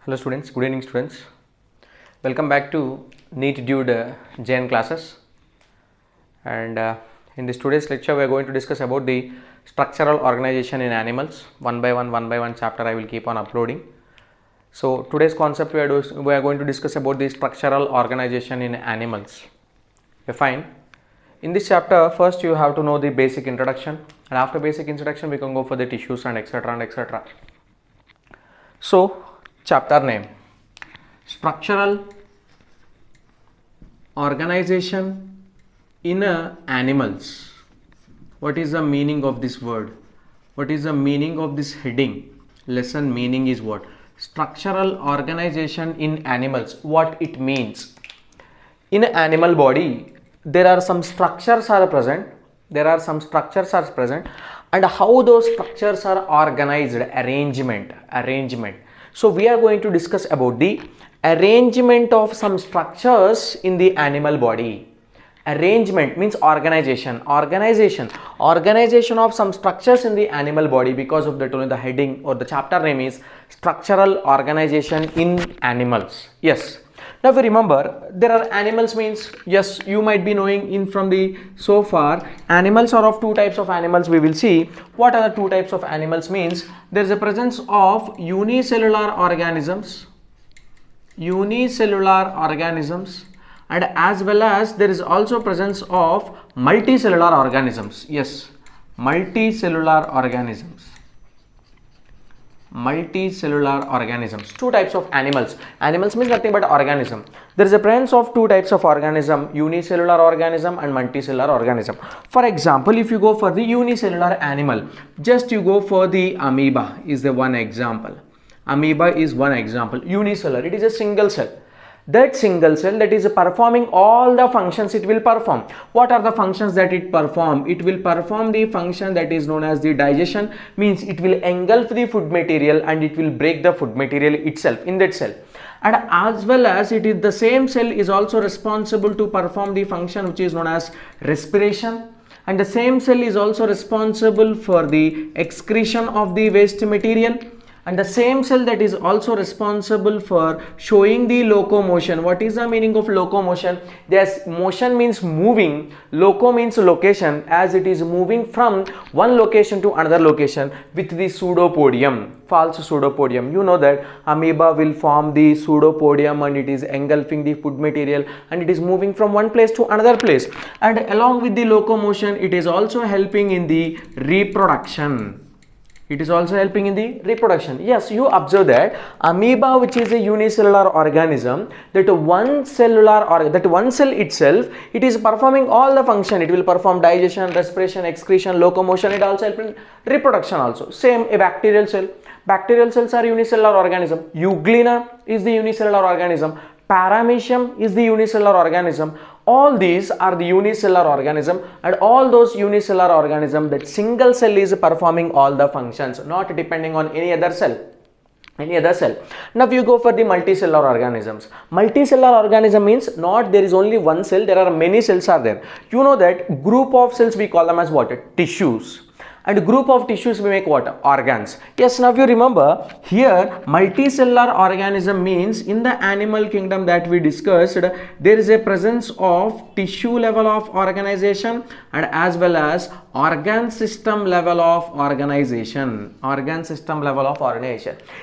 Hello students, good evening students. Welcome back to NEET Dude JN classes. And in this today's lecture we are going to discuss about the structural organization in animals. One by one chapter I will keep on uploading. So today's concept we are going to discuss about the structural organization in animals. Okay, fine. In this chapter first you have to know the basic introduction, and after basic introduction we can go for the tissues and etc. So chapter name: structural organization in animals. What is the meaning of this word? What is the meaning of this heading? Lesson meaning is what? Structural organization in animals. What it means? In animal body there are some structures are present. And how those structures are organized, arrangement. So we are going to discuss about the arrangement of some structures in the animal body. Arrangement means organization of some structures in the animal body. Because of that only the heading or the chapter name is structural organization in animals. Yes. Now if you remember, there are animals means, yes, you might be knowing in from the so far animals are of two types of animals. We will see what are the two types of animals means. There is a presence of unicellular organisms and as well as there is also presence of multicellular organisms. Yes, multicellular organisms. Two types of animals. Animals means nothing but organism. There is a presence of two types of organism: unicellular organism and multicellular organism. For example, if you go for the unicellular animal, just you go for the amoeba is the one example. Unicellular, it is a single cell. That single cell that is performing all the functions it will perform. What are the functions that it perform? It will perform the function that is known as the digestion, means it will engulf the food material and it will break the food material itself in that cell. And as well as it is the same cell is also responsible to perform the function which is known as respiration, and the same cell is also responsible for the excretion of the waste material, and the same cell that is also responsible for showing the locomotion. What is the meaning of locomotion? Yes, motion means moving, loco means location, as it is moving from one location to another location with the pseudopodium, false pseudopodium. You know that amoeba will form the pseudopodium and it is engulfing the food material and it is moving from one place to another place, and along with the locomotion it is also helping in the reproduction. Yes, you observe that amoeba, which is a unicellular organism, that one cell itself, it is performing all the function. It will perform digestion, respiration, excretion, locomotion. It also helps in reproduction also. Same a bacterial cell. Bacterial cells are unicellular organism. Euglena is the unicellular organism. Paramecium is the unicellular organism. All these are the unicellular organism, and all those unicellular organism, that single cell is performing all the functions, not depending on any other cell. Now you go for the multicellular organisms. Multicellular organism means not there is only one cell, there are many cells are there. You know that group of cells we call them as what? Tissues. And group of tissues we make what? Organs. Yes, now if you remember here, multicellular organism means in the animal kingdom that we discussed, there is a presence of tissue level of organization and as well as organ system level of organization.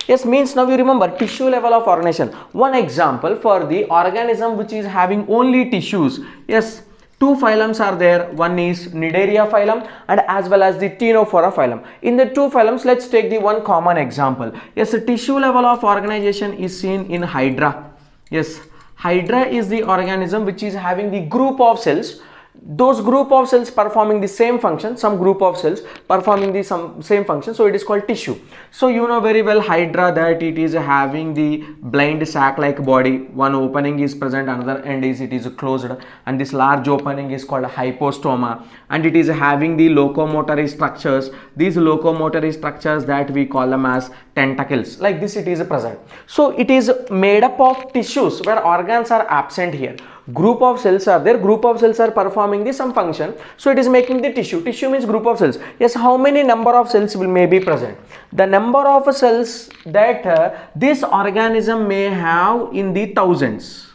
Yes, means now you remember tissue level of organization. One example for the organism which is having only tissues. Yes, two phylums are there. One is Cnidaria phylum and as well as the Ctenophora phylum. In the two phylums, let's take the one common example. Yes, the tissue level of organization is seen in Hydra. Yes, Hydra is the organism which is having the group of cells. Those group of cells performing the same function, some group of cells performing the same function, so it is called tissue. So you know very well Hydra that it is having the blind sac like body. One opening is present, another end is it is closed, and this large opening is called hypostoma, and it is having the locomotory structures. These locomotory structures that we call them as tentacles, like this it is present. So it is made up of tissues where organs are absent here. Group of cells are there, group of cells are performing the some function, so it is making the tissue. Tissue means group of cells. Yes, how many number of cells may be present? The number of cells that this organism may have in the thousands.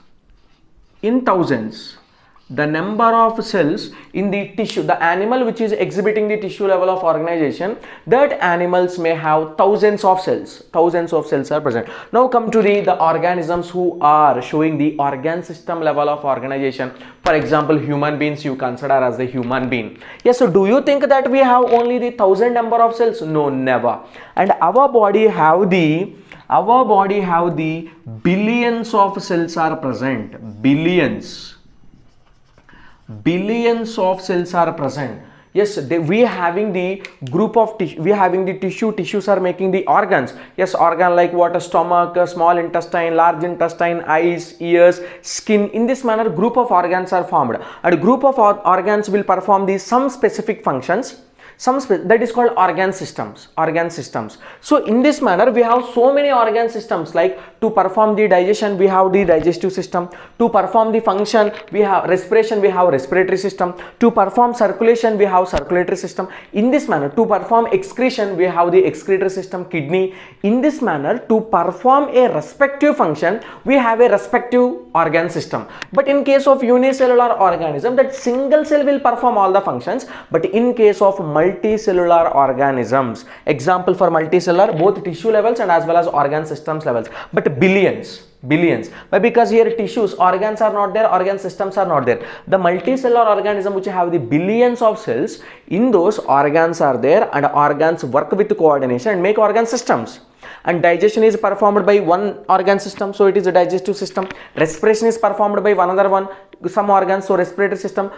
In thousands. The number of cells in the tissue, the animal which is exhibiting the tissue level of organization, that animals may have thousands of cells. Thousands of cells are present. Now come to the organisms who are showing the organ system level of organization. For example, human beings you consider as the human being. Yes, so do you think that we have only the 1000 number of cells? No, never. And our body have the billions of cells are present. Billions of cells are present. Yes, we having the group of tissue, we having the tissues are making the organs. Yes, organ like what? Stomach, small intestine, large intestine, eyes, ears, skin. In this manner, group of organs are formed, and a group of organs will perform some specific functions. That is called organ systems. So in this manner we have so many organ systems, like to perform the digestion we have the digestive system, to perform the function we have respiration, we have respiratory system, to perform circulation we have circulatory system. In this manner, to perform excretion we have the excretory system, kidney. In this manner, to perform a respective function we have a respective organ system. But in case of unicellular organism, that single cell will perform all the functions. But in case of multicellular organisms, example for multicellular, both tissue levels and as well as organ systems levels, but billions. But because here tissues, organs are not there, organ systems are not there. The multicellular organism which have the billions of cells, in those organs are there, and organs work with coordination and make organ systems. And digestion is performed by one organ system, so it is a digestive system. Respiration is performed by another one, some organs, so respiratory system.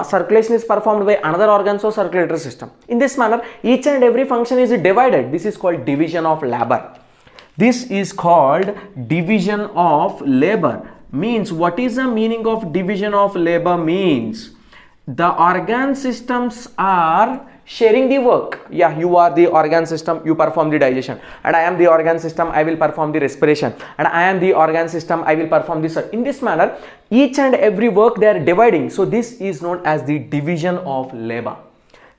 Circulation is performed by another organ, so circulatory system. In this manner, each and every function is divided. This is called division of labor. This is called division of labor. Means, what is the meaning of division of labor? Means the organ systems are sharing the work. Yeah, you are the organ system, you perform the digestion, and I am the organ system, I will perform the respiration, and I am the organ system, I will perform this. In this manner, each and every work they are dividing. So this is known as the division of labor.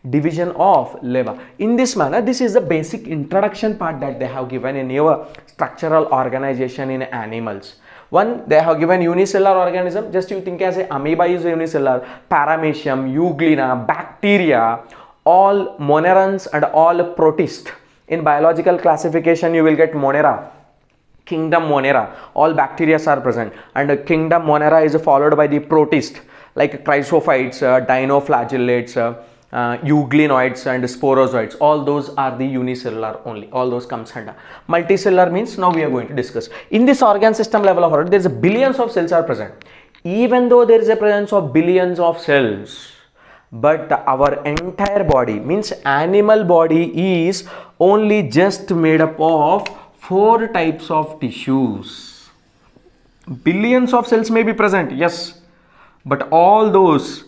Division of labor. In this manner, this is the basic introduction part that they have given in your structural organization in animals. One, they have given unicellular organism. Just you think as a amoeba is unicellular, paramecium, euglena, bacteria, all monerans and all protists. In biological classification, you will get Monera, kingdom Monera. All bacteria are present, and kingdom Monera is followed by the protists like chrysophytes, dinoflagellates, euglenoids and sporozoites. All those are the unicellular only. All those comes under. Multicellular means now we are going to discuss. In this organ system level of organ, there is billions of cells are present. Even though there is a presence of billions of cells, but our entire body, means animal body, is only just made up of 4 types of tissues. Billions of cells may be present, yes, but all those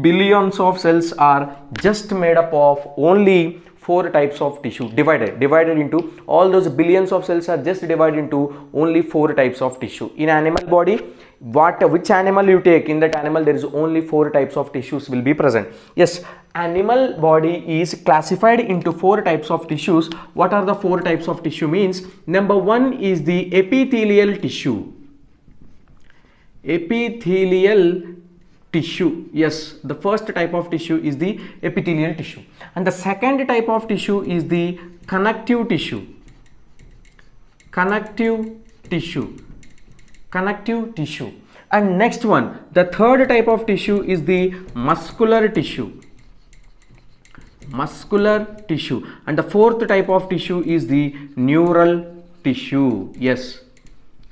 billions of cells are just made up of only 4 types of tissue, divided into, all those billions of cells are just divided into only 4 types of tissue. In animal body, which animal you take, in that animal there is only 4 types of tissues will be present. Yes, animal body is classified into 4 types of tissues. What are the 4 types of tissue? Means, number 1 is the epithelial tissue. Epithelial tissue. Yes, the first type of tissue is the epithelial tissue, and the second type of tissue is the connective tissue. Connective tissue. And next one, the third type of tissue is the muscular tissue. And the fourth type of tissue is the neural tissue. Yes,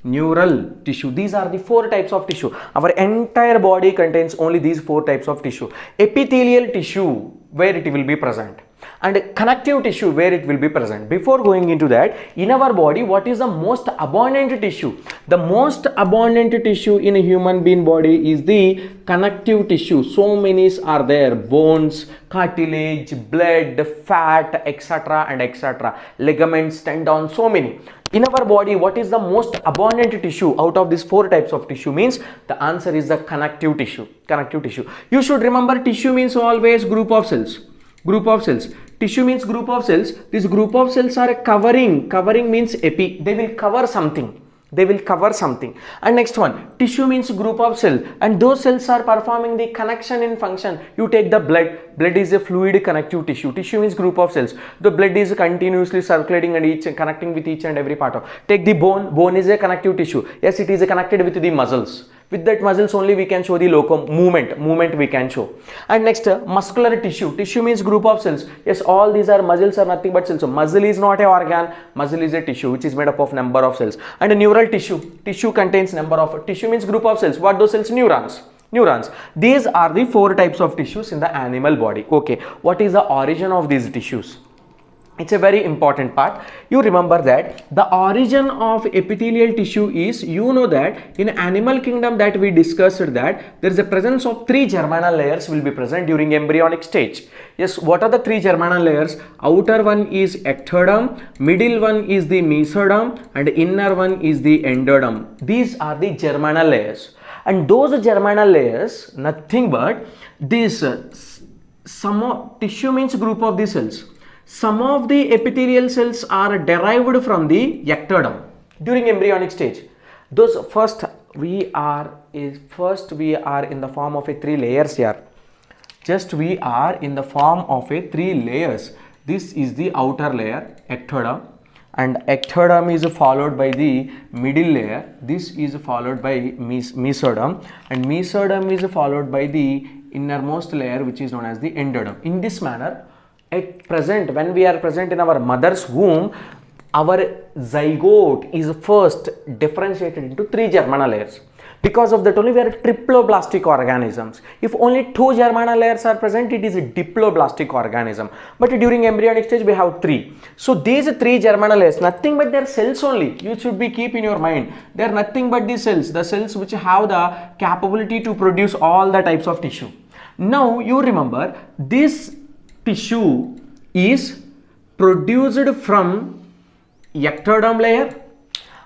neural tissue. These are the 4 types of tissue. Our entire body contains only these 4 types of tissue. Epithelial tissue, where it will be present, and connective tissue, where it will be present. Before going into that, in our body, what is the most abundant tissue? The most abundant tissue in a human being body is the connective tissue. So many are there: bones, cartilage, blood, fat, etc. and etc. Ligaments, tendons, so many. In our body, what is the most abundant tissue out of these 4 types of tissue? Means the answer is the connective tissue. Connective tissue. You should remember, tissue means always group of cells. Group of cells. Tissue means group of cells. This group of cells are covering. Covering means epi. They will cover something. They will cover something. And next one, tissue means group of cell, and those cells are performing the connection in function. You take the blood. Blood is a fluid connective tissue. Tissue means group of cells. The blood is continuously circulating and connecting with each and every part of. Take the bone. Bone is a connective tissue. Yes, it is connected with the muscles. With that muscles only we can show the movement we can show. And next, muscular tissue. Tissue means group of cells. Yes, all these are muscles are nothing but cells. So muscle is not a organ. Muscle is a tissue which is made up of number of cells. And a neural tissue. Tissue contains number of. Tissue means group of cells. What those cells? Neurons. Neurons. These are the 4 types of tissues in the animal body. Okay. What is the origin of these tissues? It's a very important part. You remember that the origin of epithelial tissue is, you know that in animal kingdom that we discussed that there is a presence of 3 germinal layers will be present during embryonic stage. Yes, what are the 3 germinal layers? Outer one is ectoderm, middle one is the mesoderm, and inner one is the endoderm. These are the germinal layers. And those germinal layers, nothing but this, some of tissue means group of the cells. Some of the epithelial cells are derived from the ectoderm during embryonic stage. Those first we are in the form of a 3 layers here. Just we are in the form of a 3 layers. This is the outer layer, ectoderm, and ectoderm is followed by the middle layer. This is followed by mesoderm, and mesoderm is followed by the innermost layer, which is known as the endoderm. In this manner, at present, when we are present in our mother's womb, our zygote is first differentiated into 3 germinal layers. Because of that only we are triploblastic organisms. If only 2 germinal layers are present, it is a diploblastic organism. But during embryonic stage we have 3. So these 3 germinal layers, nothing but their cells only. You should be keep in your mind. They are nothing but the cells which have the capability to produce all the types of tissue. Now you remember, this tissue is produced from ectoderm layer,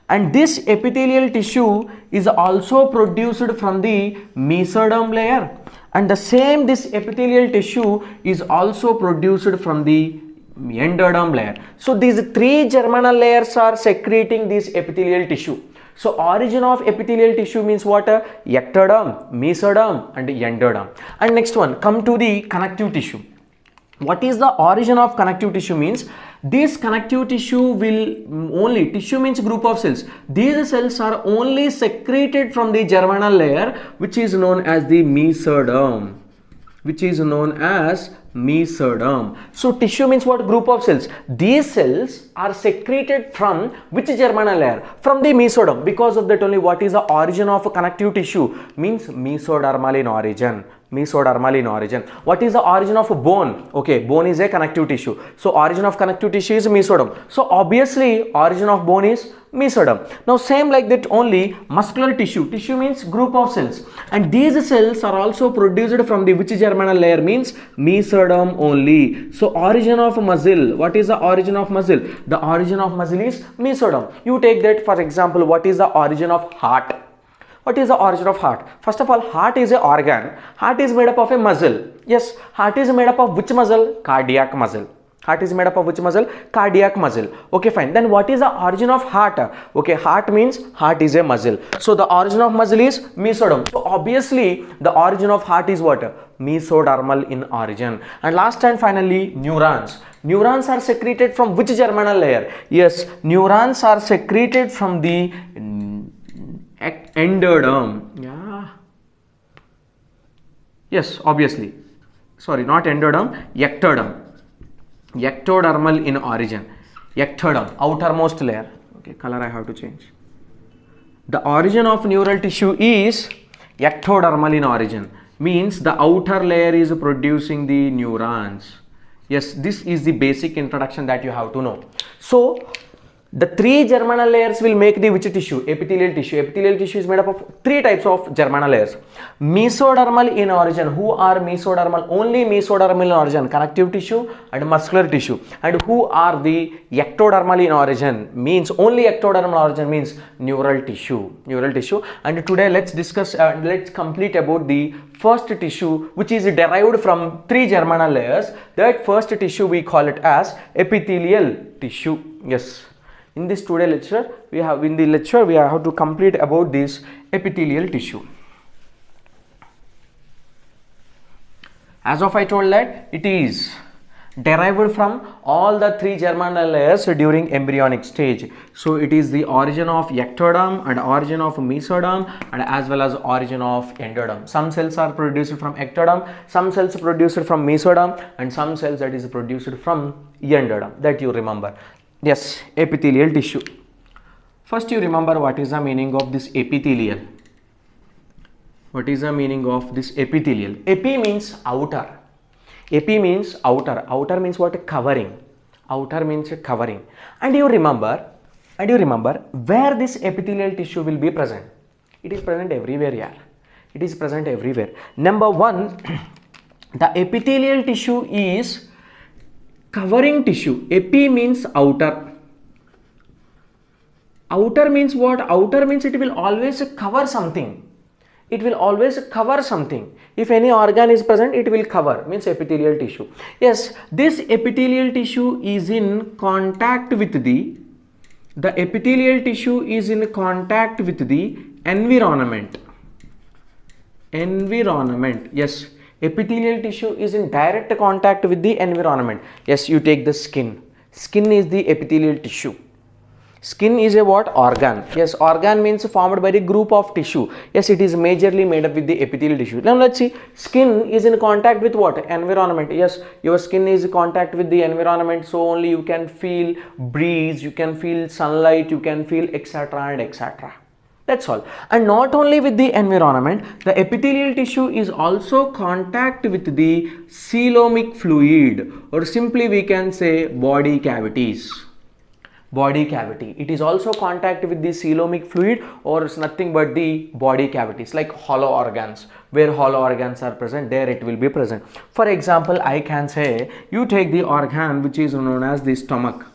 and this epithelial tissue is also produced from the mesoderm layer, and the same this epithelial tissue is also produced from the endoderm layer. So these 3 germinal layers are secreting this epithelial tissue. So origin of epithelial tissue means what? Ectoderm, mesoderm, and endoderm. And next one, come to the connective tissue. What is the origin of connective tissue? Means this connective tissue will only, tissue means group of cells. These cells are only secreted from the germinal layer, which is known as the mesoderm. So tissue means what? Group of cells. These cells are secreted from which germinal layer? From the mesoderm. Because of that only, what is the origin of connective tissue? Means mesodermal in origin. What is the origin of bone? Okay, bone is a connective tissue. So origin of connective tissue is mesoderm. So obviously origin of bone is mesoderm. Now same like that only muscular tissue. Tissue means group of cells, and these cells are also produced from the which germinal layer? Means mesoderm only. So origin of muscle. What is the origin of muscle? The origin of muscle is mesoderm. You take that for example. What is the origin of heart? What is the origin of heart? First of all, heart is an organ. Heart is made up of a muscle. Yes, heart is made up of which muscle? Cardiac muscle. Heart is made up of which muscle? Cardiac muscle. Okay, fine. Then what is the origin of heart? Okay, heart means heart is a muscle. So the origin of muscle is mesoderm. So obviously the origin of heart is what? Mesodermal in origin. And last and finally, neurons. Neurons are secreted from which germinal layer? Yes, neurons are secreted from the endoderm. Yeah. Yes, obviously. Sorry, not endoderm, ectoderm. Ectodermal in origin. Ectoderm, outermost layer. Okay, color I have to change. The origin of neural tissue is ectodermal in origin. Means the outer layer is producing the neurons. Yes, this is the basic introduction that you have to know. So The three germinal layers will make the which tissue? Epithelial tissue. Epithelial tissue is made up of three types of germinal layers. Mesodermal in origin. Who are mesodermal? Only mesodermal in origin. Connective tissue and muscular tissue. And who are the ectodermal in origin? Means only ectodermal origin means neural tissue. Neural tissue. And today let's discuss, let's complete about the first tissue which is derived from three germinal layers. That first tissue we call it as epithelial tissue. Yes. In this today lecture, we have to complete about this epithelial tissue. As of I told that it is derived from all the three germinal layers during embryonic stage. So it is the origin of ectoderm and origin of mesoderm and as well as origin of endoderm. Some cells are produced from ectoderm, some cells produced from mesoderm, and some cells that is produced from endoderm. That you remember. Yes, epithelial tissue. First you remember what is the meaning of this epithelial. What is the meaning of this epithelial? Epi means outer. Epi means outer. Outer means what? Covering. Outer means covering. And you remember where this epithelial tissue will be present. It is present everywhere, yeah. It is present everywhere. Number one, the epithelial tissue is covering tissue. Epi means outer. Outer means what? Outer means it will always cover something. It will always cover something. If any organ is present, it will cover, means epithelial tissue. Yes, this epithelial tissue is in contact with the epithelial tissue is in contact with the environment. Environment, yes. Epithelial tissue is in direct contact with the environment. Yes, you take the skin. Skin is the epithelial tissue. Skin is a what? Organ. Yes, organ means formed by the group of tissue. Yes, it is majorly made up with the epithelial tissue. Now let's see. Skin is in contact with what? Environment. Yes, your skin is in contact with the environment, so only you can feel breeze, you can feel sunlight, you can feel etc. and etc. That's all. And not only with the environment, the epithelial tissue is also contact with the coelomic fluid, or simply we can say body cavities. Body cavity. It is also contact with the coelomic fluid, or is nothing but the body cavities, like hollow organs. Where hollow organs are present, there it will be present. For example, I can say you take the organ which is known as the stomach.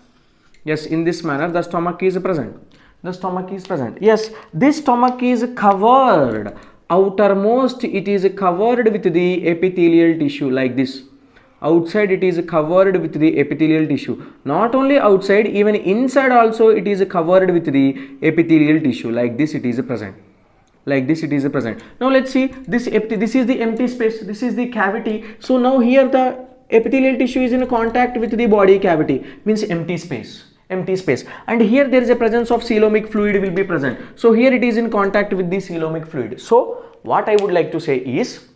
Yes, in this manner the stomach is present. The stomach is present. Yes, this stomach is covered. Outermost it is covered with the epithelial tissue like this. Outside it is covered with the epithelial tissue. Not only outside, even inside also it is covered with the epithelial tissue. Like this it is present. Like this it is present. Now let's see, this is the empty space. This is the cavity. So now here the epithelial tissue is in contact with the body cavity, means empty space. Empty space, and here there is a presence of coelomic fluid will be present. So here it is in contact with the coelomic fluid. So what I would like to say is,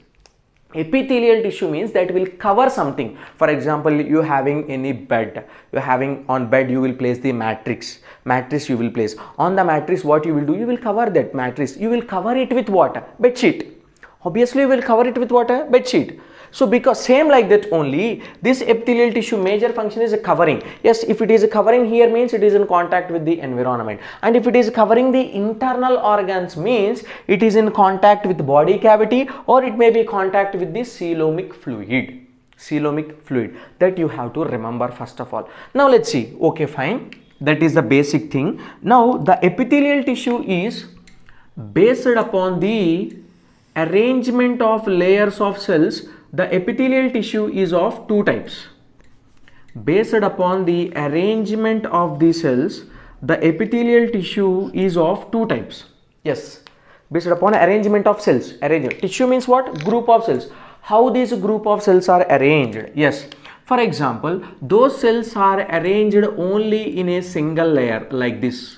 epithelial tissue means that will cover something. For example, you having any bed, you having on bed you will place the mattress you will place on the mattress. What you will do, you will cover that mattress, you will cover it with what? Bed sheet. Obviously you will cover it with what? Bed sheet. So because same like that only, this epithelial tissue major function is a covering. Yes, if it is a covering here means it is in contact with the environment, and if it is covering the internal organs means it is in contact with body cavity, or it may be contact with the coelomic fluid. Coelomic fluid, that you have to remember first of all. Now let's see. Okay, fine, that is the basic thing. Now the epithelial tissue is based upon the arrangement of layers of cells. The epithelial tissue is of two types. Based upon the arrangement of the cells, the epithelial tissue is of two types. Yes, based upon arrangement of cells. Arrangement. Tissue means what? Group of cells. How these group of cells are arranged? Yes, for example, those cells are arranged only in a single layer like this.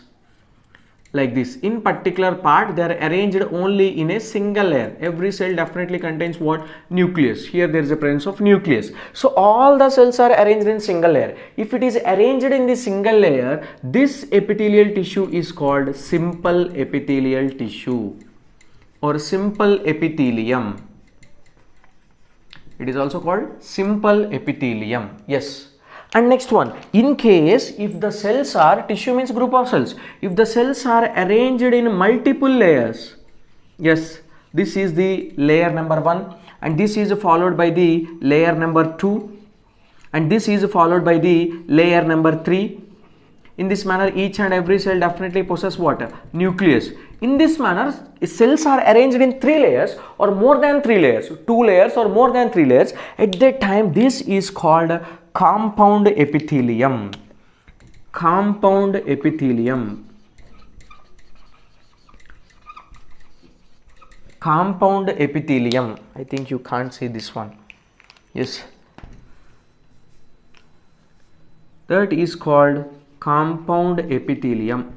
Like this, in particular part they are arranged only in a single layer. Every cell definitely contains what? Nucleus. Here there is a presence of nucleus. So all the cells are arranged in single layer. If it is arranged in the single layer, this epithelial tissue is called simple epithelial tissue or simple epithelium. It is also called simple epithelium. Yes. And next one, in case if the cells are, tissue means group of cells, if the cells are arranged in multiple layers, yes, this is the layer number 1 and this is followed by the layer number 2 and this is followed by the layer number 3. In this manner, each and every cell definitely possesses what? Nucleus. In this manner, cells are arranged in 3 layers or more than 3 layers, 2 layers or more than 3 layers. At that time, this is called compound epithelium. Compound epithelium. Compound epithelium. I think you can't see this one. Yes. That is called compound epithelium.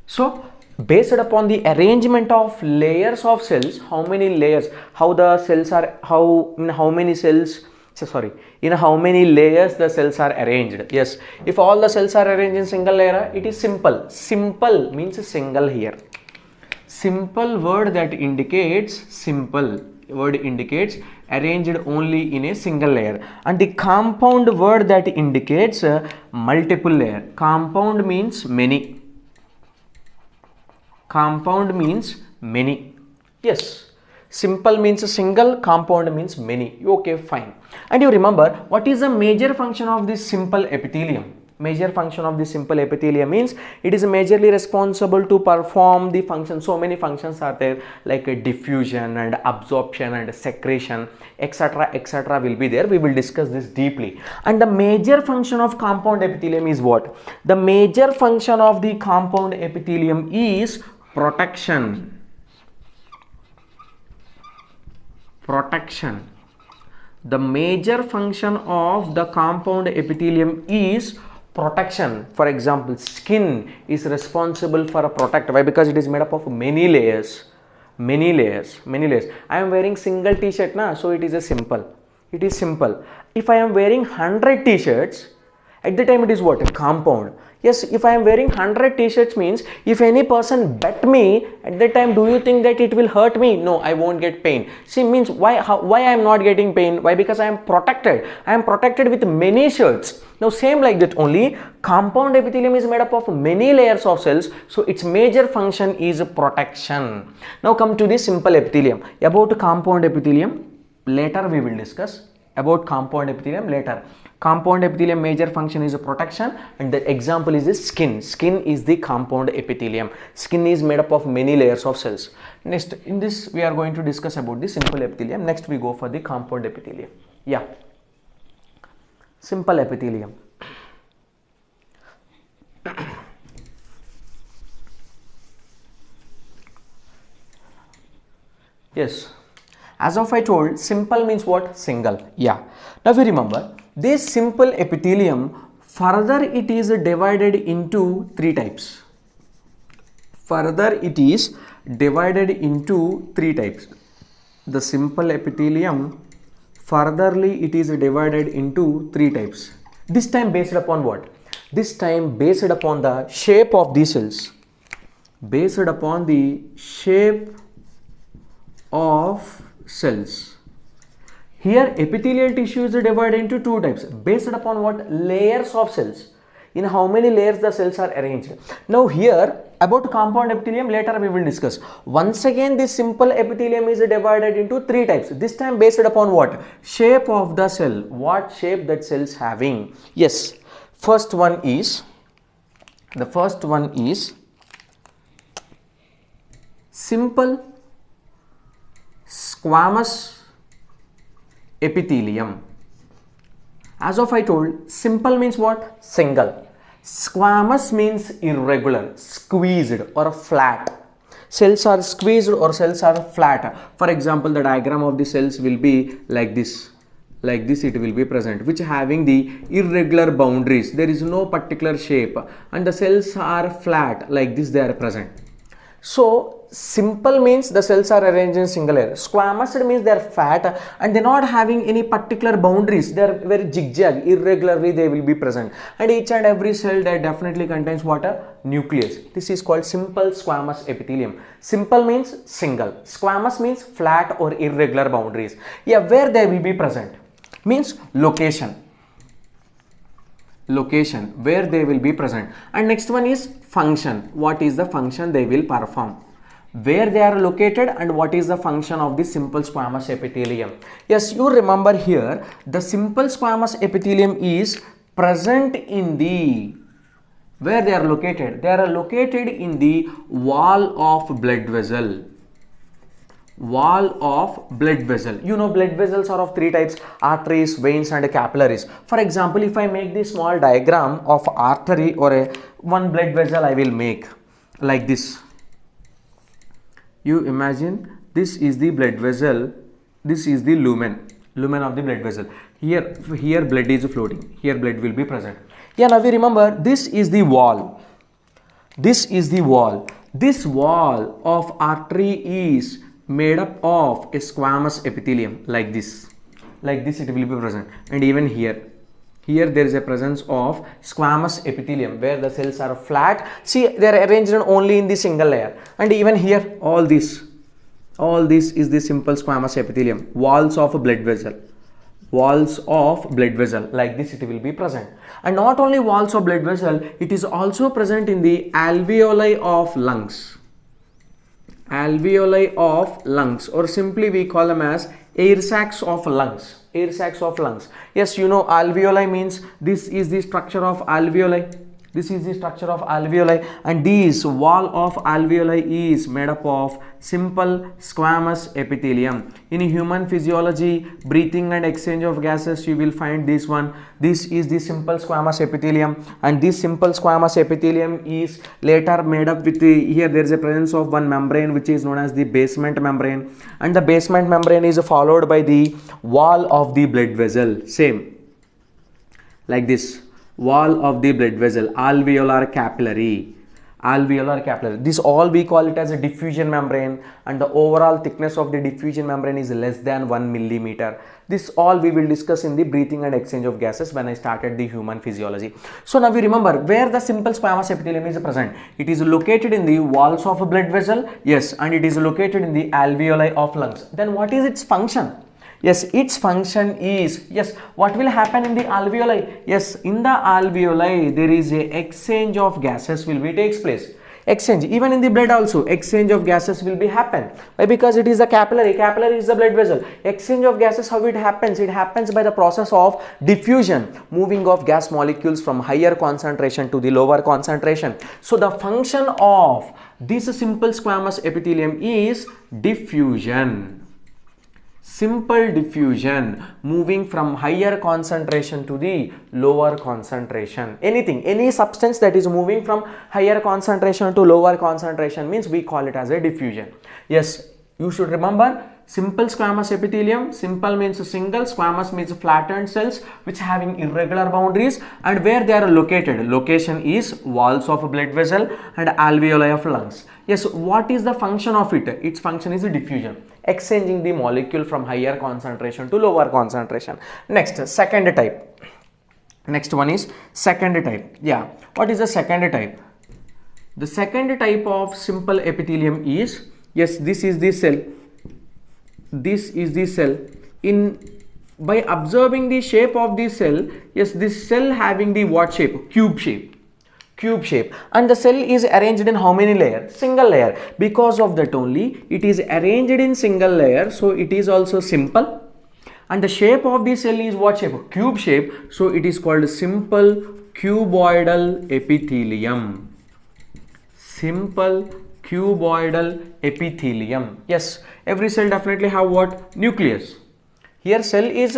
So, based upon the arrangement of layers of cells, how many layers, how the cells are, in how many layers the cells are arranged. Yes, if all the cells are arranged in single layer, it is simple. Simple means single here. Simple word that indicates simple. Word indicates arranged only in a single layer, and the compound word that indicates multiple layer. Compound means many. Compound means many. Yes, simple means single, compound means many. Okay, fine. And you remember what is the major function of this simple epithelium? Major function of this simple epithelium means it is majorly responsible to perform the function. So many functions are there, like a diffusion and absorption and secretion, etc., etc. will be there. We will discuss this deeply. And the major function of compound epithelium is what? The major function of the compound epithelium is protection. Protection. The major function of the compound epithelium is protection. For example, skin is responsible for a protect. Why? Because it is made up of many layers. Many layers. I am wearing single t-shirt na, so it is a simple. It is simple. If I am wearing 100 t-shirts, at the time it is what? A compound. Yes, if I am wearing 100 t-shirts means if any person bet me at that time, do you think that it will hurt me? No, I won't get pain. See, means why I am not getting pain? Why? Because I am protected. I am protected with many shirts. Now same like that only, compound epithelium is made up of many layers of cells, so its major function is protection. Now come to the simple epithelium. About compound epithelium later we will discuss. About compound epithelium later. Compound epithelium major function is a protection, and the example is the skin. Skin is the compound epithelium. Skin is made up of many layers of cells. Next, in this we are going to discuss about the simple epithelium. Next we go for the compound epithelium. Yeah. Simple epithelium. Yes. As of I told, simple means what? Single. Yeah. Now we remember, this simple epithelium, further it is divided into 3 types. Further it is divided into 3 types. The simple epithelium, furtherly it is divided into 3 types. This time based upon what? This time based upon the shape of the cells. Based upon the shape of cells. Here epithelial tissue is divided into 2 types based upon what? Layers of cells. In how many layers the cells are arranged. Now here about compound epithelium later we will discuss. Once again this simple epithelium is divided into 3 types. This time based upon what? Shape of the cell. What shape that cell is having. Yes. The first one is simple squamous epithelium. As of I told, simple means what? Single. Squamous means irregular, squeezed or flat. Cells are squeezed or cells are flat. For example, the diagram of the cells will be like this. Like this it will be present, which having the irregular boundaries. There is no particular shape and the cells are flat, like this they are present. So simple means the cells are arranged in single layer. Squamous means they are fat and they are not having any particular boundaries. They are very zigzag, irregularly they will be present. And each and every cell that definitely contains what? A nucleus. This is called simple squamous epithelium. Simple means single. Squamous means flat or irregular boundaries. Yeah, where they will be present. means location where they will be present. And next one is function. What is the function they will perform? Where they are located and what is the function of the simple squamous epithelium. Yes, you remember here the simple squamous epithelium is present in the, where they are located? They are located in the wall of blood vessel. Wall of blood vessel. You know, blood vessels are of three types: arteries, veins and capillaries. For example, if I make this small diagram of artery or one blood vessel, I will make like this. You imagine this is the blood vessel, this is the lumen of the blood vessel. Here blood is floating, here blood will be present. Yeah, now we remember this is the wall. This is the wall. This wall of artery is made up of a squamous epithelium like this. Like this it will be present. And even here there is a presence of squamous epithelium where the cells are flat. See, they are arranged only in the single layer. And even here all this is the simple squamous epithelium. Walls of blood vessel. Walls of blood vessel, like this it will be present. And not only walls of blood vessel, it is also present in the alveoli of lungs. Alveoli of lungs, or simply we call them as air sacs of lungs. Air sacs of lungs. Yes, you know alveoli means this is the structure of alveoli. This is the structure of alveoli, and this wall of alveoli is made up of simple squamous epithelium. In human physiology, breathing and exchange of gases, you will find this one. This is the simple squamous epithelium, and this simple squamous epithelium is later made up with the, here there is a presence of one membrane which is known as the basement membrane, and the basement membrane is followed by the wall of the blood vessel. Same like this. Wall of the blood vessel, alveolar capillary. This all we call it as a diffusion membrane, and the overall thickness of the diffusion membrane is less than 1 millimeter. This all we will discuss in the breathing and exchange of gases when I started the human physiology. So now we remember where the simple squamous epithelium is present. It is located in the walls of a blood vessel. Yes, and it is located in the alveoli of lungs. Then what is its function? Yes, its function is, yes, what will happen in the alveoli? Yes, in the alveoli there is a exchange of gases will be takes place. Exchange, even in the blood also exchange of gases will be happen. Why? Because it is a capillary. Capillary is the blood vessel. Exchange of gases, how it happens? It happens by the process of diffusion, moving of gas molecules from higher concentration to the lower concentration. So the function of this simple squamous epithelium is diffusion. Simple diffusion, moving from higher concentration to the lower concentration. Anything, any substance that is moving from higher concentration to lower concentration means we call it as a diffusion. Yes, you should remember simple squamous epithelium. Simple means single, squamous means flattened cells which having irregular boundaries, and where they are located. Location is walls of a blood vessel and alveoli of lungs. Yes, what is the function of it? Its function is diffusion, exchanging the molecule from higher concentration to lower concentration. Next, second type. Next one is second type. Yeah, what is the second type? The second type of simple epithelium is, yes, this is the cell. This is the cell. By observing the shape of the cell, yes, this cell having the what shape? Cube shape, and the cell is arranged in how many layers? Single layer. Because of that only it is arranged in single layer, so it is also simple. And the shape of the cell is what shape? Cube shape, so it is called simple cuboidal epithelium. Simple cuboidal epithelium. Yes, every cell definitely have what? Nucleus. Here cell is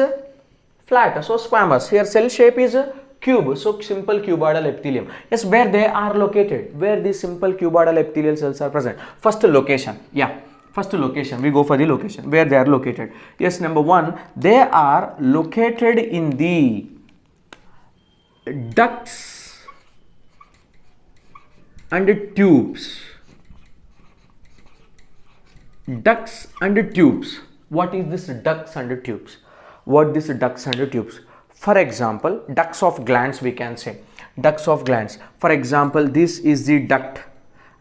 flat, so squamous. Here cell shape is cube, so simple cuboidal epithelium. Yes, where they are located, where these simple cuboidal epithelial cells are present. First location, yeah, first location, we go for the location, where they are located. Yes, number one, they are located in the ducts and tubes. Ducts and tubes. What is this ducts and tubes? What this ducts and tubes? For example, ducts of glands we can say. Ducts of glands. For example, this is the duct,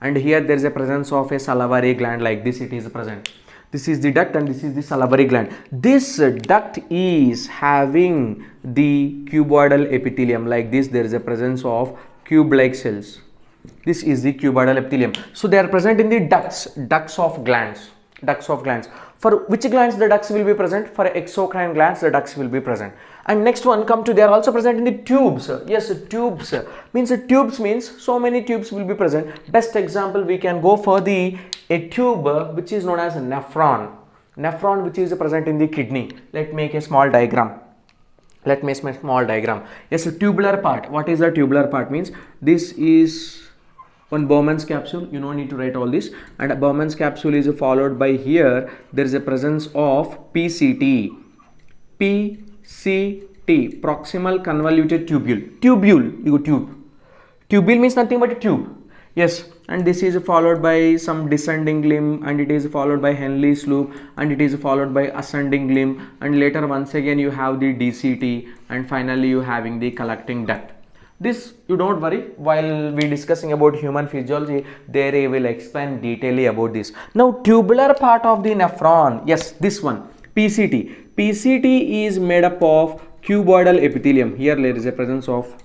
and here there is a presence of a salivary gland like this it is present. This is the duct and this is the salivary gland. This duct is having the cuboidal epithelium. Like this, there is a presence of cube-like cells. This is the cuboidal epithelium. So they are present in the ducts of glands. For which glands the ducts will be present? For exocrine glands, the ducts will be present. And next one, come to, they are also present in the tubes. Yes, tubes means so many tubes will be present. Best example we can go for a tube which is known as nephron. Nephron, which is present in the kidney. Let me make a small diagram. Yes, a tubular part. What is the tubular part? Means this is one Bowman's capsule. You don't need to write all this. And a Bowman's capsule is followed by, here there is a presence of PCT, proximal convoluted tubule. Tubule means nothing but a tube. Yes, and this is followed by some descending limb, and it is followed by Henle's loop, and it is followed by ascending limb, and later once again you have the DCT, and finally you having the collecting duct. This you don't worry, while we discussing about human physiology, there I will explain detailedly about this. Now tubular part of the nephron, yes, this one, PCT is made up of cuboidal epithelium. Here there is a presence of,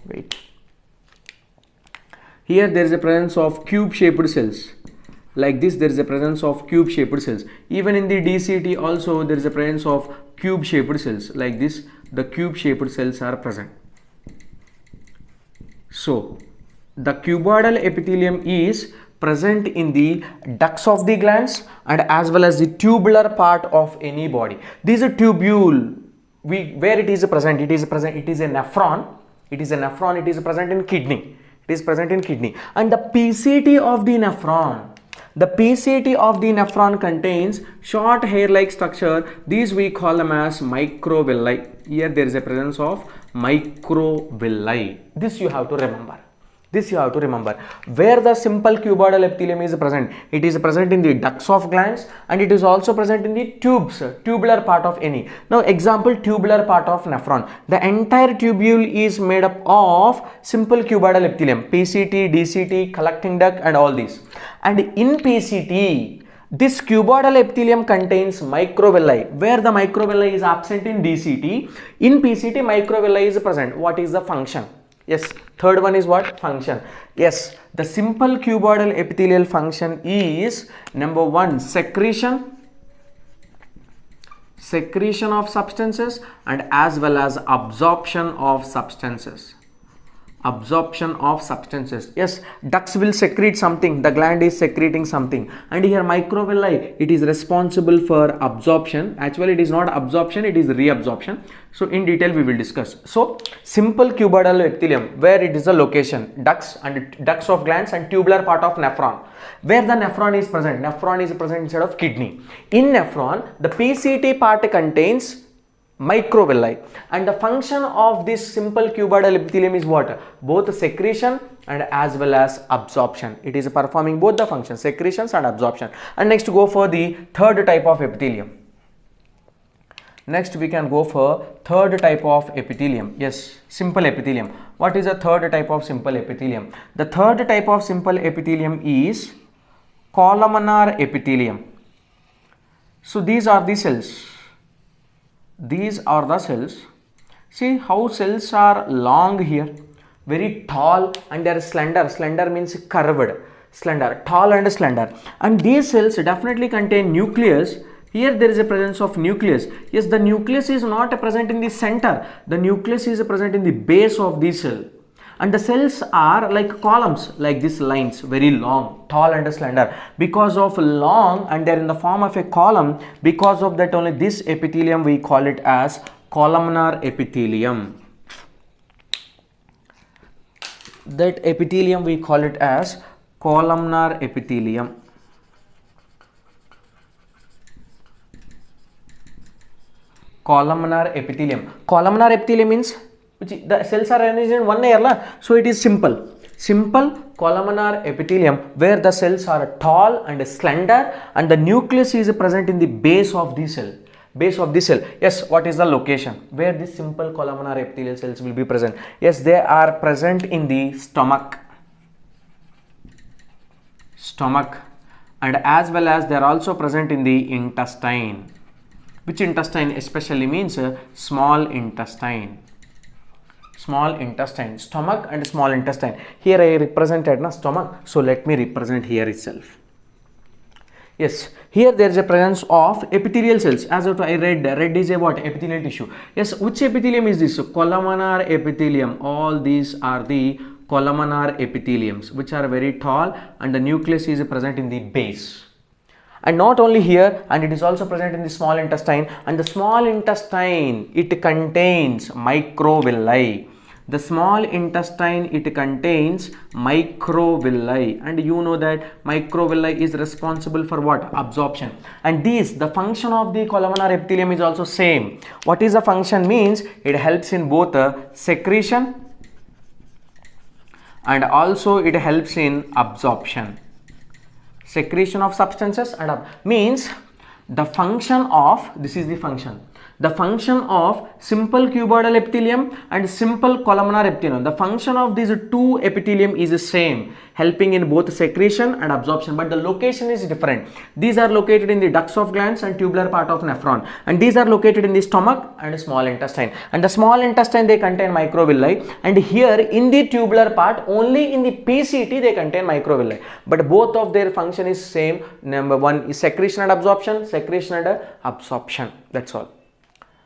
here there is a presence of cube shaped cells. Like this, there is a presence of cube shaped cells. Even in the DCT also there is a presence of cube shaped cells. Like this, the cube shaped cells are present. So the cuboidal epithelium is present in the ducts of the glands and as well as the tubular part of any body. This is a tubule. Where it is present? It is a nephron. It is present in kidney. And the PCT of the nephron, contains short hair-like structure. These we call them as microvilli. Here there is a presence of microvilli. This you have to remember. Where the simple cuboidal epithelium is present, it is present in the ducts of glands and it is also present in the tubular part of any. Now example, tubular part of nephron. The entire tubule is made up of simple cuboidal epithelium, PCT, DCT, collecting duct and all these. And in PCT, this cuboidal epithelium contains microvilli. Where the microvilli is absent in DCT, in PCT microvilli is present. What is the function? Yes, third one is what? Function. Yes, the simple cuboidal epithelial function is number one, secretion of substances and as well as absorption of substances. Yes, ducts will secrete something, the gland is secreting something, and here microvilli, it is responsible for absorption. Actually it is not absorption, it is reabsorption. So in detail we will discuss. So simple cuboidal epithelium, where it is a location, ducts of glands and tubular part of nephron. Where the nephron is present inside of kidney. In nephron, the PCT part contains microvilli, and the function of this simple cuboidal epithelium is what? Both secretion and as well as absorption. It is performing both the functions, secretions and absorption. And next go for the third type of epithelium. Next we can go for third type of epithelium. Yes, simple epithelium. What is the third type of simple epithelium? The third type of simple epithelium is columnar epithelium. So these are the cells. See how cells are long here, very tall, and they are slender. Slender means curved, tall and slender. And these cells definitely contain nucleus. Here there is a presence of nucleus. Yes, the nucleus is not present in the center. The nucleus is present in the base of the cell. And the cells are like columns, like these lines, very long, tall and slender. Because of long and they are in the form of a column, because of that only this epithelium we call it as columnar epithelium. That epithelium we call it as columnar epithelium. Columnar epithelium means the cells are arranged in one layer, so it is simple columnar epithelium, where the cells are tall and slender and the nucleus is present in the base of the cell. Yes, what is the location where this simple columnar epithelial cells will be present? Yes, they are present in the stomach and as well as they are also present in the intestine. Which intestine especially means small intestine. Small intestine, stomach and small intestine. Here I represented na stomach, so let me represent here itself. Yes, here there is a presence of epithelial cells. As I read, red is a what? Epithelial tissue. Yes, which epithelium is this? Columnar epithelium. All these are the columnar epitheliums, which are very tall, and the nucleus is present in the base. And not only here, and it is also present in the small intestine, and the small intestine, it contains microvilli. The small intestine, it contains microvilli, and you know that microvilli is responsible for what? Absorption. And these, the function of the columnar epithelium is also same. What is the function? Means it helps in both secretion and also it helps in absorption. Secretion of substances and means the function of, this is the function, the function of simple cuboidal epithelium and simple columnar epithelium. The function of these two epithelium is the same, helping in both secretion and absorption, but the location is different. These are located in the ducts of glands and tubular part of nephron, and these are located in the stomach and small intestine. And the small intestine, they contain microvilli, and here in the tubular part, only in the PCT they contain microvilli, but both of their function is same. Number one is secretion and absorption, secretion and absorption. That's all.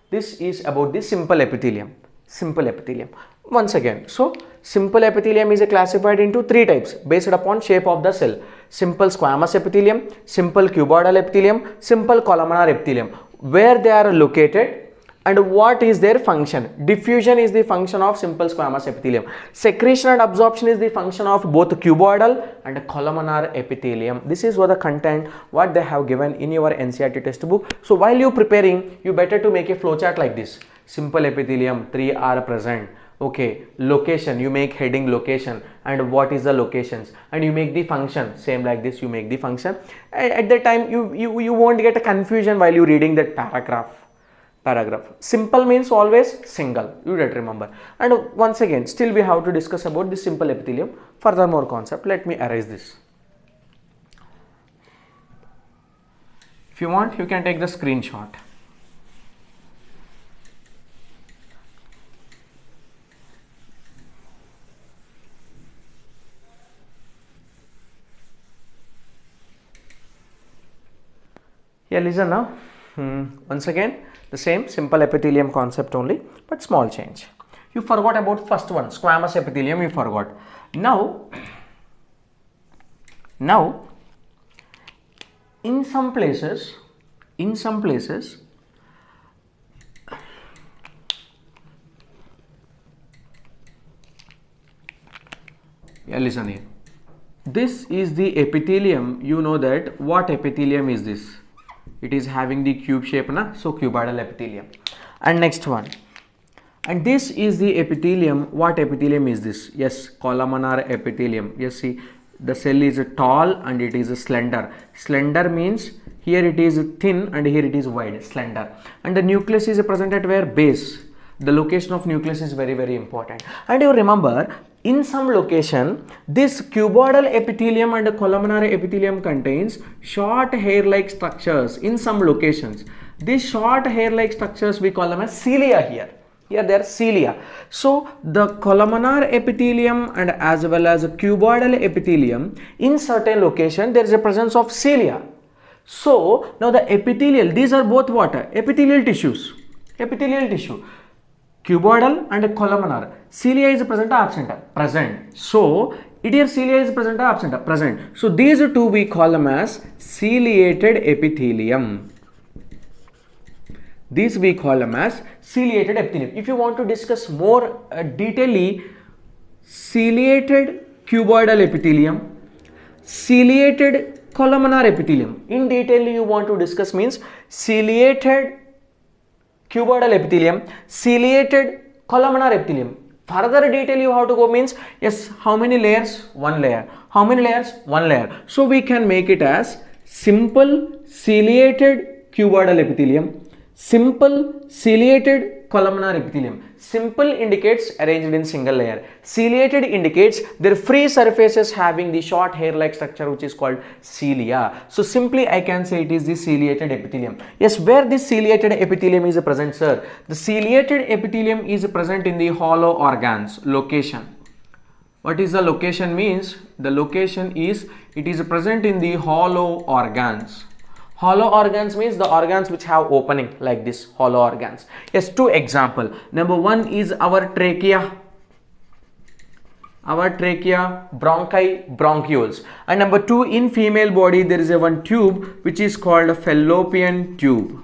This is about the simple epithelium. Simple epithelium. Once again, so simple epithelium is classified into three types based upon shape of the cell. Simple squamous epithelium, simple cuboidal epithelium, simple columnar epithelium. Where they are located and what is their function? Diffusion is the function of simple squamous epithelium. Secretion and absorption is the function of both cuboidal and columnar epithelium. This is what the content what they have given in your NCERT textbook. So while you preparing, you better to make a flowchart like this. Simple epithelium, 3 are present. Okay, location, you make heading location and what is the locations, and you make the function same like this. You make the function. At that time you won't get a confusion while you reading that paragraph. Simple means always single, you did remember. And once again, still we have to discuss about the simple epithelium. Furthermore concept, let me erase this. If you want, you can take the screenshot. Yeah, listen now. Once again, the same simple epithelium concept only, but small change. You forgot about first one, squamous epithelium, you forgot. Now in some places, yeah, listen here. This is the epithelium. You know that what epithelium is this? It is having the cube shape, na? So cuboidal epithelium. And next one, and this is the epithelium. What epithelium is this? Yes, columnar epithelium. Yes, see, the cell is tall and it is slender. Slender means here it is thin and here it is wide, slender. And the nucleus is present at where? Base. The location of nucleus is very, very important. And you remember, in some location, this cuboidal epithelium and the columnar epithelium contains short hair-like structures in some locations. These short hair-like structures we call them as cilia here. Here they are cilia. So the columnar epithelium and as well as cuboidal epithelium, in certain location there is a presence of cilia. So now the epithelial, these are both what? Epithelial tissues. Epithelial tissue. Cuboidal and columnar. Cilia is present or absent? Present. So here cilia is present or absent? Present. So these two we call them as ciliated epithelium. These we call them as ciliated epithelium. If you want to discuss more detailedly, ciliated cuboidal epithelium, ciliated columnar epithelium. In detail you want to discuss means ciliated cuboidal epithelium, ciliated columnar epithelium. Further detail you have to go means, yes, how many layers? One layer. How many layers? One layer. So we can make it as simple ciliated cuboidal epithelium, simple ciliated columnar epithelium. Simple indicates arranged in single layer. Ciliated indicates their free surfaces having the short hair-like structure which is called cilia. So simply I can say it is the ciliated epithelium. Yes, where this ciliated epithelium is present, sir? The ciliated epithelium is present in the hollow organs. Location. What is the location means? The location is it is present in the hollow organs. Hollow organs means the organs which have opening like this, hollow organs. Yes, two example. Number one is our trachea. Our trachea, bronchi, bronchioles. And number two, in female body there is a one tube which is called fallopian tube.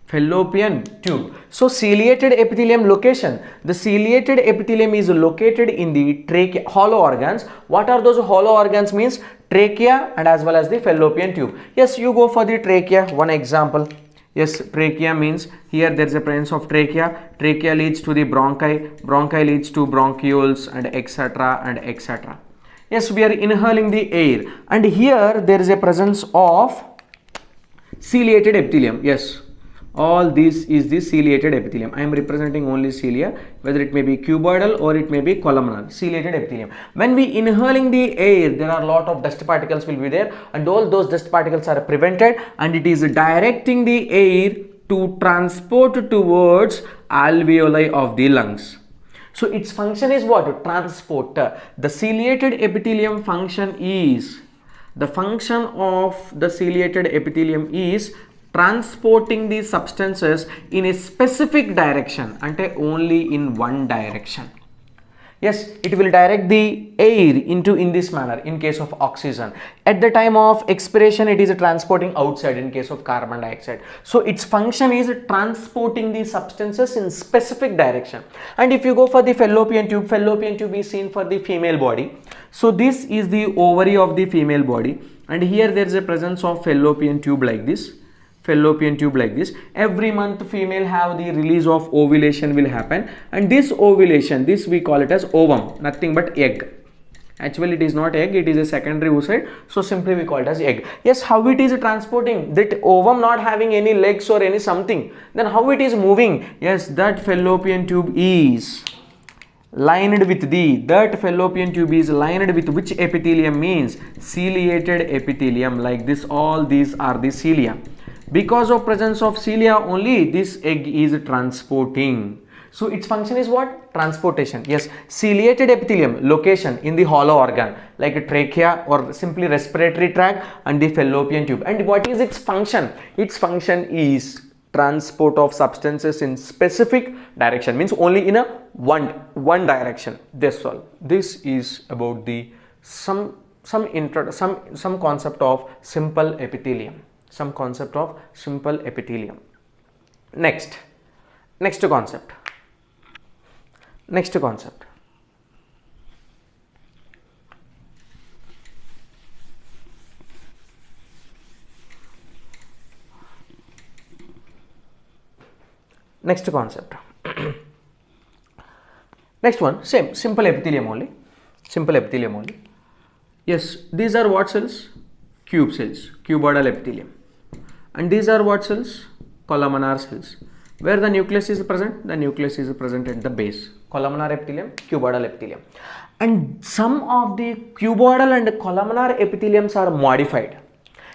Fallopian tube. So ciliated epithelium location. The ciliated epithelium is located in the trachea, hollow organs. What are those hollow organs means? Trachea and as well as the fallopian tube. Yes, you go for the trachea. One example. Yes, trachea means here there is a presence of trachea. Trachea leads to the bronchi. Bronchi leads to bronchioles and etc. and etc. Yes, we are inhaling the air. And here there is a presence of ciliated epithelium. Yes. All this is the ciliated epithelium. I am representing only cilia, whether it may be cuboidal or it may be columnar. Ciliated epithelium. When we inhaling the air, there are a lot of dust particles will be there, and all those dust particles are prevented, and it is directing the air to transport towards alveoli of the lungs. So its function is what? Transport. The ciliated epithelium function is, the function of the ciliated epithelium is transporting the substances in a specific direction, ante only in one direction. Yes, it will direct the air into in this manner in case of oxygen. At the time of expiration, it is transporting outside in case of carbon dioxide. So its function is transporting the substances in specific direction. And if you go for the fallopian tube is seen for the female body. So this is the ovary of the female body, and here there is a presence of fallopian tube like this. Fallopian tube like this. Every month female have the release of ovulation will happen, and this ovulation, this we call it as ovum, nothing but egg. Actually it is not egg, it is a secondary oocyte, so simply we call it as egg. Yes, how it is transporting? That ovum not having any legs or any something, then how it is moving? Yes, that fallopian tube is lined with that fallopian tube is lined with which epithelium means? Ciliated epithelium like this. All these are the cilia. Because of presence of cilia only this egg is transporting. So its function is what? Transportation. Yes, ciliated epithelium location in the hollow organ like a trachea or simply respiratory tract and the fallopian tube. And what is its function? Its function is transport of substances in specific direction, means only in a one direction. That's all. This is about the some concept of simple epithelium. Some concept of simple epithelium. Next concept. Next concept. Next concept. Next one, same, simple epithelium only. Simple epithelium only. Yes, these are what cells? Cube cells, cuboidal epithelium. And these are what cells? Columnar cells. Where the nucleus is present? The nucleus is present at the base. Columnar epithelium, cuboidal epithelium. And some of the cuboidal and columnar epitheliums are modified.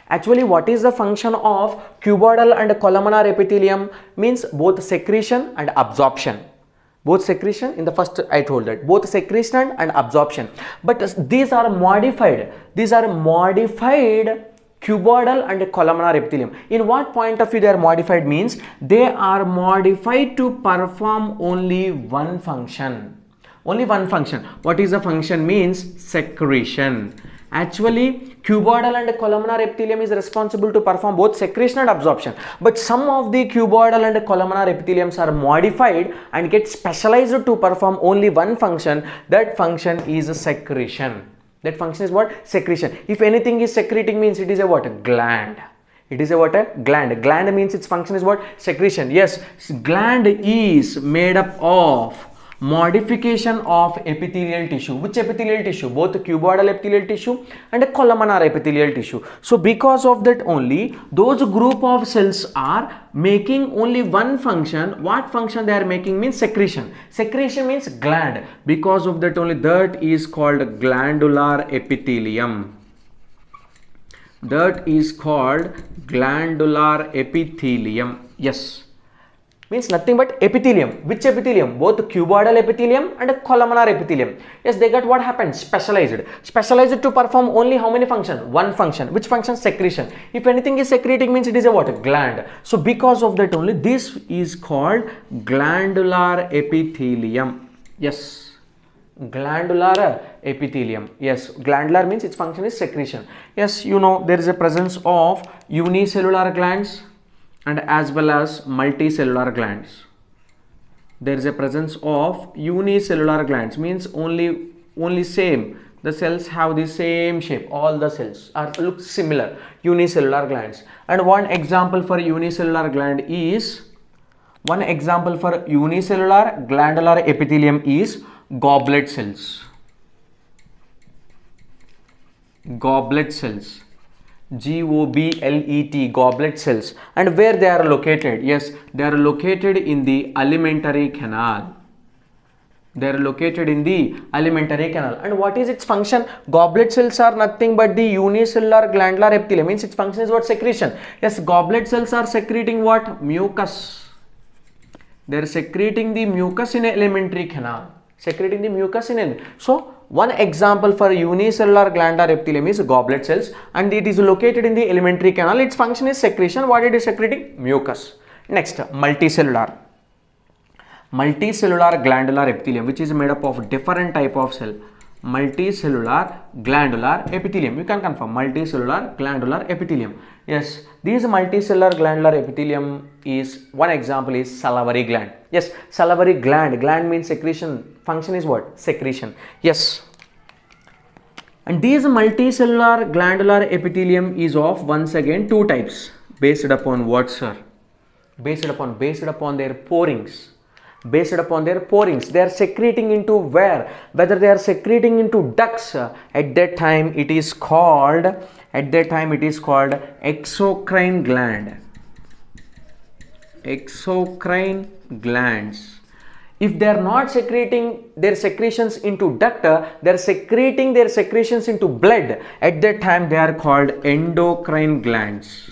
Actually, what is the function of cuboidal and columnar epithelium? Means both secretion and absorption. Both secretion, in the first I told that, both secretion and absorption. But these are modified. These are modified cuboidal and columnar epithelium. In what point of view they are modified? Means they are modified to perform only one function. Only one function. What is the function? Means secretion. Actually, cuboidal and columnar epithelium is responsible to perform both secretion and absorption. But some of the cuboidal and columnar epitheliums are modified and get specialized to perform only one function. That function is secretion. That function is what? Secretion. If anything is secreting means it is a what? Gland. It is a what? A gland. Gland means its function is what? Secretion. Yes, gland is made up of Modification of epithelial tissue. Which epithelial tissue? Both cuboidal epithelial tissue and columnar epithelial tissue. So because of that only, those group of cells are making only one function. What function they are making means secretion. Secretion means gland. Because of that only, that is called glandular epithelium. That is called glandular epithelium. Yes. Means nothing but epithelium. Which epithelium? Both cuboidal epithelium and columnar epithelium. Yes, they got what happened? Specialized. Specialized to perform only how many functions? One function. Which function? Secretion. If anything is secreting means it is a what? Gland. So because of that only, this is called glandular epithelium. Yes. Glandular epithelium. Yes, glandular means its function is secretion. Yes, you know there is a presence of unicellular glands and as well as multicellular glands. There is a presence of unicellular glands, means only same. The cells have the same shape. All the cells are look similar. Unicellular glands. And one example for unicellular gland is unicellular glandular epithelium is goblet cells. Goblet cells. GOBLET, goblet cells. And where they are located? Yes, they are located in the alimentary canal. They are located in the alimentary canal. And what is its function? Goblet cells are nothing but the unicellular glandular epithelium. Means its function is what? Secretion. Yes, goblet cells are secreting what? Mucus. They are secreting the mucus in alimentary canal. Secreting the mucus in. So one example for unicellular glandular epithelium is goblet cells, and it is located in the alimentary canal. Its function is secretion. What it is secreting? Mucus. Next, multicellular. Multicellular glandular epithelium, which is made up of different type of cell. Multicellular glandular epithelium. You can confirm multicellular glandular epithelium. Yes, these multicellular glandular epithelium is one example is salivary gland. Yes, salivary gland. Gland means secretion. Function is what? Secretion. Yes. And these multicellular glandular epithelium is of once again two types. Based upon what, sir? Based upon their porings. Based upon their porings, they are secreting into where? Whether they are secreting into ducts, at that time it is called exocrine gland. Exocrine glands. If they are not secreting their secretions into duct, they are secreting their secretions into blood. At that time they are called endocrine glands.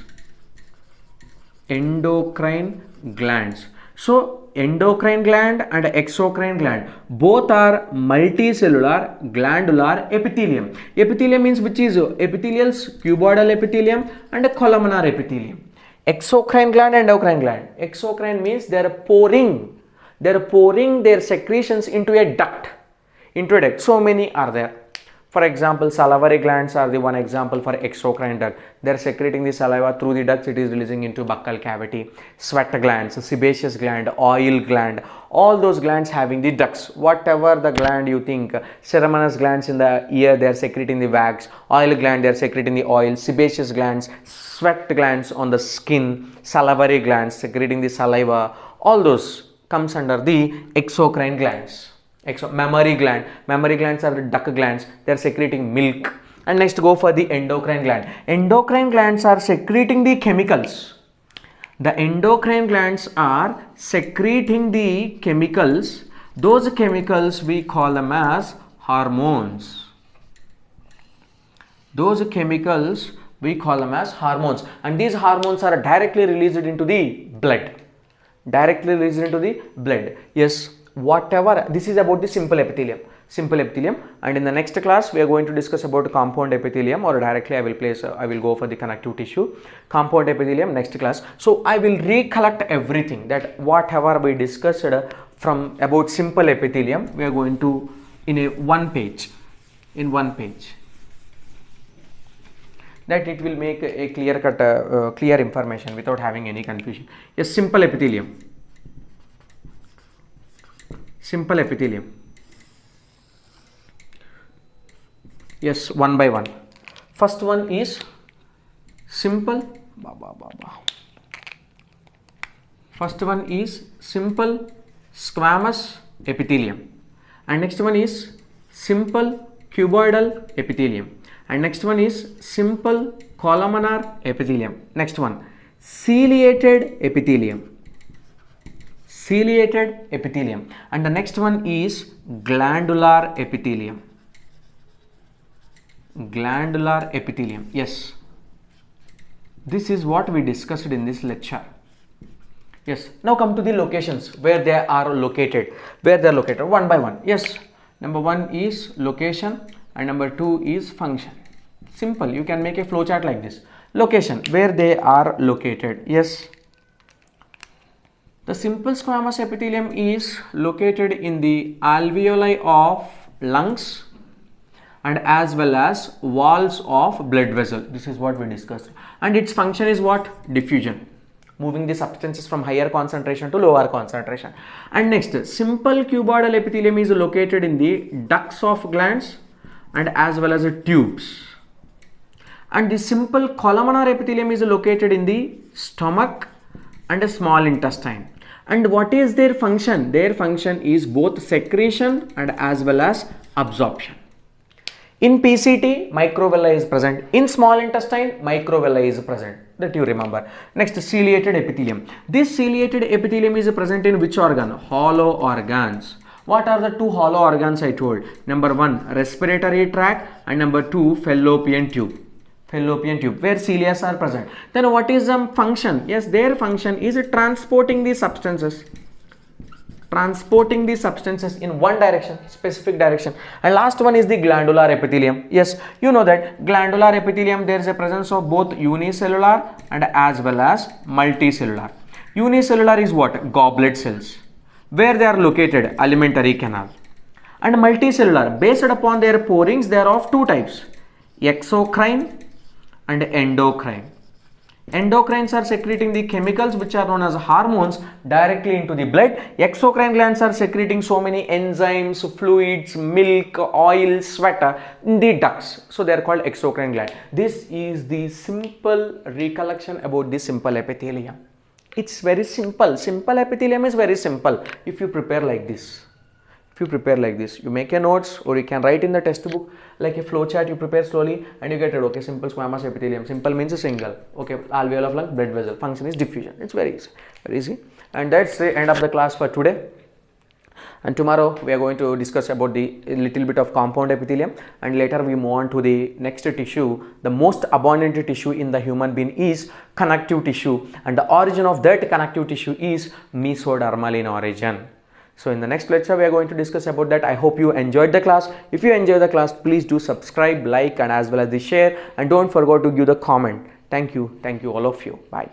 Endocrine glands. So endocrine gland and exocrine gland both are multicellular glandular epithelium. Epithelium means which is epithelials, cuboidal epithelium and columnar epithelium. Exocrine gland and endocrine gland. Exocrine means they are pouring their secretions into a duct. So many are there. For example, salivary glands are the one example for exocrine duct. They are secreting the saliva through the ducts. It is releasing into buccal cavity. Sweat glands, sebaceous gland, oil gland, all those glands having the ducts. Whatever the gland you think, ceremonous glands in the ear, they are secreting the wax. Oil gland, they are secreting the oil. Sebaceous glands, sweat glands on the skin. Salivary glands secreting the saliva. All those comes under the exocrine glands. Mammary glands are duct glands. They are secreting milk. And next go for the endocrine gland. Endocrine glands are secreting the chemicals. The endocrine glands are secreting the chemicals. Those chemicals we call them as hormones. Those chemicals we call them as hormones. And these hormones are directly released into the blood. Yes. Whatever, this is about the simple epithelium, and in the next class we are going to discuss about compound epithelium, or directly I will go for the connective tissue. Compound epithelium next class. So I will recollect everything that whatever we discussed from about simple epithelium, we are going to in one page, that it will make a clear cut clear information without having any confusion. Yes, simple epithelium. Yes, one by one. First one is simple. First one is simple squamous epithelium, and next one is simple cuboidal epithelium, and next one is simple columnar epithelium. Next one, ciliated epithelium, ciliated epithelium, and the next one is glandular epithelium, glandular epithelium. Yes, this is what we discussed in this lecture. Yes, now come to the locations where they are located, where they are located one by one. Yes, number one is location and number two is function. Simple, you can make a flow chart like this. Location, where they are located. Yes, the simple squamous epithelium is located in the alveoli of lungs and as well as walls of blood vessel. This is what we discussed, and its function is what? Diffusion, moving the substances from higher concentration to lower concentration. And next, simple cuboidal epithelium is located in the ducts of glands and as well as tubes, and the simple columnar epithelium is located in the stomach and a small intestine. And what is their function? Their function is both secretion and as well as absorption. In PCT, microvilla is present. In small intestine, microvilla is present. That you remember. Next, ciliated epithelium. This ciliated epithelium is present in which organ? Hollow organs. What are the two hollow organs I told? Number one, respiratory tract, and number two, fallopian tube. Fallopian tube, where cilia are present. Then what is the function? Yes, their function is transporting the substances. Transporting the substances in one direction, specific direction. And last one is the glandular epithelium. Yes, you know that glandular epithelium, there is a presence of both unicellular and as well as multicellular. Unicellular is what? Goblet cells. Where they are located? Alimentary canal. And multicellular, based upon their porings, they are of two types, exocrine and endocrine. Endocrines are secreting the chemicals which are known as hormones directly into the blood. Exocrine glands are secreting so many enzymes, fluids, milk, oil, sweat in the ducts. So they are called exocrine gland. This is the simple recollection about the simple epithelium. It's very simple. Simple epithelium is very simple if you prepare like this. If you prepare like this, you make a notes or you can write in the textbook like a flow chart. You prepare slowly and you get it. Okay, simple squamous epithelium. Simple means a single. Okay, alveoli of lung, blood vessel. Function is diffusion. It's very easy. Very easy. And that's the end of the class for today. And tomorrow we are going to discuss about the little bit of compound epithelium, and later we move on to the next tissue. The most abundant tissue in the human being is connective tissue, and the origin of that connective tissue is mesodermal in origin. So in the next lecture we are going to discuss about that. I hope you enjoyed the class. If you enjoy the class, please do subscribe, like, and as well as the share, and don't forget to give the comment. Thank you all of you. Bye.